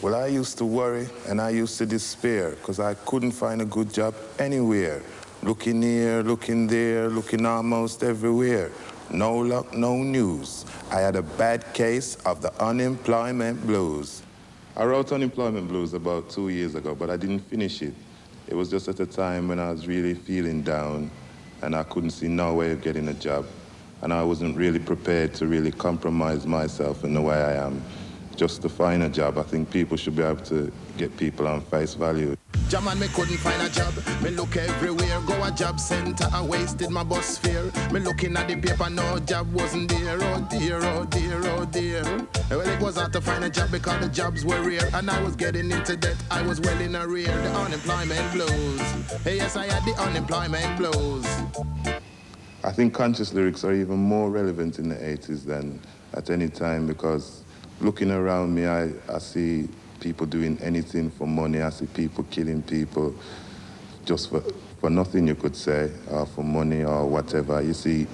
Well, I used to worry and I used to despair because I couldn't find a good job anywhere. Looking here, looking there, looking almost everywhere. No luck, no news. I had a bad case of the unemployment blues. I wrote Unemployment Blues about 2 years ago, but I didn't finish it. It was just at a time when I was really feeling down and I couldn't see no way of getting a job. And I wasn't really prepared to really compromise myself in the way I am just to find a job. I think people should be able to get people on face value. Jaman, me couldn't find a job. Me look everywhere, go a job center. I wasted my bus fare. Me looking at the paper, no job wasn't there. Oh dear, oh dear, oh dear. Well, it was hard to find a job because the jobs were rare, and I was getting into debt. I was well in arrear. The unemployment blues. Hey, yes, I had the unemployment blues. I think conscious lyrics are even more relevant in the 80s than at any time because looking around me, I see people doing anything for money. I see people killing people just for nothing, you could say, or for money or whatever. You see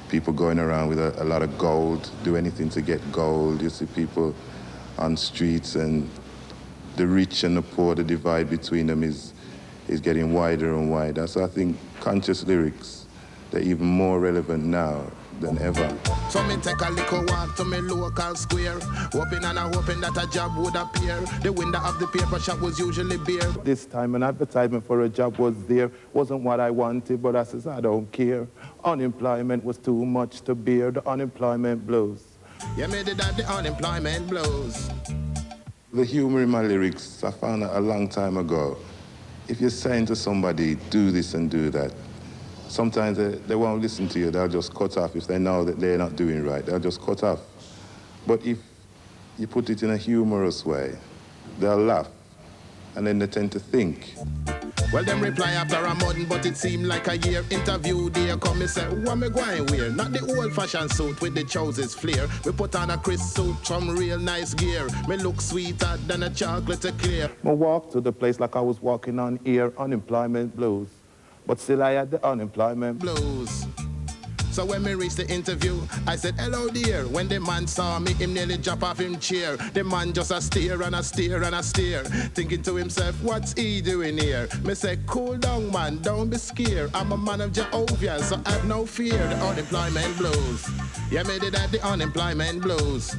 people going around with a lot of gold, do anything to get gold. You see people on streets, and the rich and the poor, the divide between them is getting wider and wider. So I think conscious lyrics, they're even more relevant now than ever. So me take a little walk to me local square, hoping and hoping that a job would appear. The window of the paper shop was usually bare. This time an advertisement for a job was there. Wasn't what I wanted, but I says I don't care. Unemployment was too much to bear. The unemployment blues. Yeah, me did have the unemployment blues. The humor in my lyrics, I found out a long time ago. If you're saying to somebody, do this and do that, sometimes they won't listen to you. They'll just cut off. If they know that they're not doing right, they'll just cut off. But if you put it in a humorous way, they'll laugh, and then they tend to think. Well, them reply after a month, but it seemed like a year. Interview day come, me say, what me going wear? Not the old-fashioned suit with the trousers flare. We put on a crisp suit, some real nice gear. Me look sweeter than a chocolate eclair. I walked to the place like I was walking on air, unemployment blues. But still I had the unemployment blues. So when me reached the interview, I said, hello dear. When the man saw me, him nearly drop off him chair. The man just a stare and a stare and a stare, thinking to himself, what's he doing here? Me say, cool down man, don't be scared. I'm a man of Jehovah, so have no fear. The unemployment blues. Yeah, me did have the unemployment blues.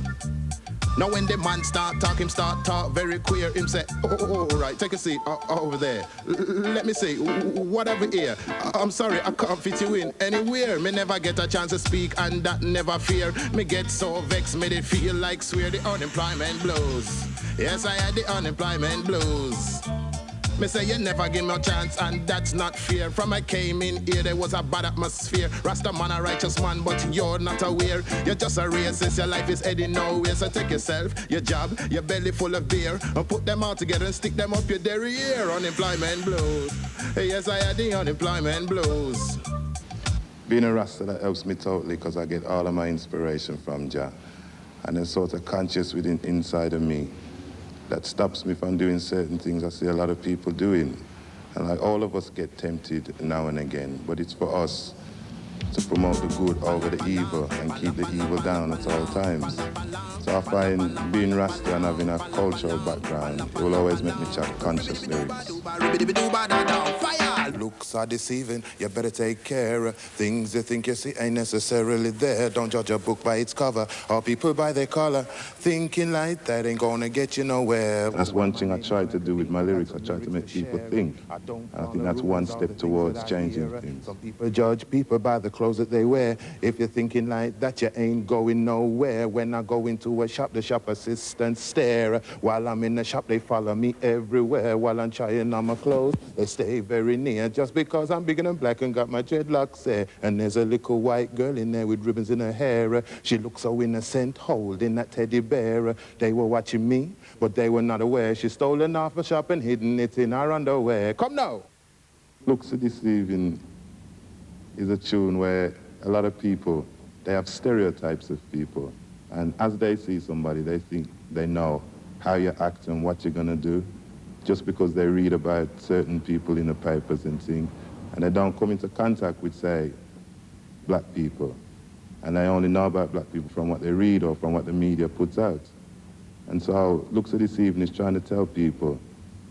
Now when the man start talk very queer. Him say, oh, right, take a seat over there. Let me see, whatever here. I'm sorry, I can't fit you in anywhere. Me never get a chance to speak, and that never fear. Me get so vexed, made it feel like swear. The unemployment blues. Yes, I had the unemployment blues. Me say you never give me a chance, and that's not fair. From I came in here, there was a bad atmosphere. Rasta man a righteous man, but you're not aware. You're just a racist, your life is heading nowhere. So take yourself, your job, your belly full of beer, and put them all together and stick them up your derriere. Unemployment blues. Yes, I had the unemployment blues. Being a Rasta, that helps me totally because I get all of my inspiration from Jah. And there's sort of conscious within inside of me that stops me from doing certain things I see a lot of people doing. And like all of us get tempted now and again, but it's for us to promote the good over the evil and keep the evil down at all times. So I find being Rasta and having a cultural background, it will always make me chat conscious lyrics. Looks are deceiving, you better take care. Things you think you see ain't necessarily there. Don't judge a book by its cover, or people by their color. Thinking like that ain't gonna get you nowhere. That's one thing I try to do with my lyrics. I try to make people think. And I think that's one step towards changing things. Some people judge people by the clothes that they wear. If you're thinking like that, you ain't going nowhere. When I go into a shop, the shop assistants stare. While I'm in the shop, they follow me everywhere. While I'm trying on my clothes, they stay very near. Just because I'm big and black and got my dreadlocks there. And there's a little white girl in there with ribbons in her hair. She looks so innocent, holding that teddy bear. They were watching me, but they were not aware. She stolen off a shop and hidden it in her underwear. Come now! Looks so Deceiving is a tune where a lot of people, they have stereotypes of people. And as they see somebody, they think they know how you act and what you're gonna do, just because they read about certain people in the papers and things, and they don't come into contact with, say, black people. And they only know about black people from what they read or from what the media puts out. And so looks at this evening is trying to tell people,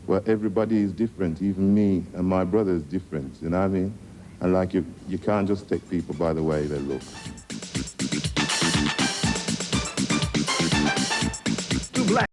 well, everybody is different, even me and my brother is different, you know what I mean? And like you can't just take people by the way they look.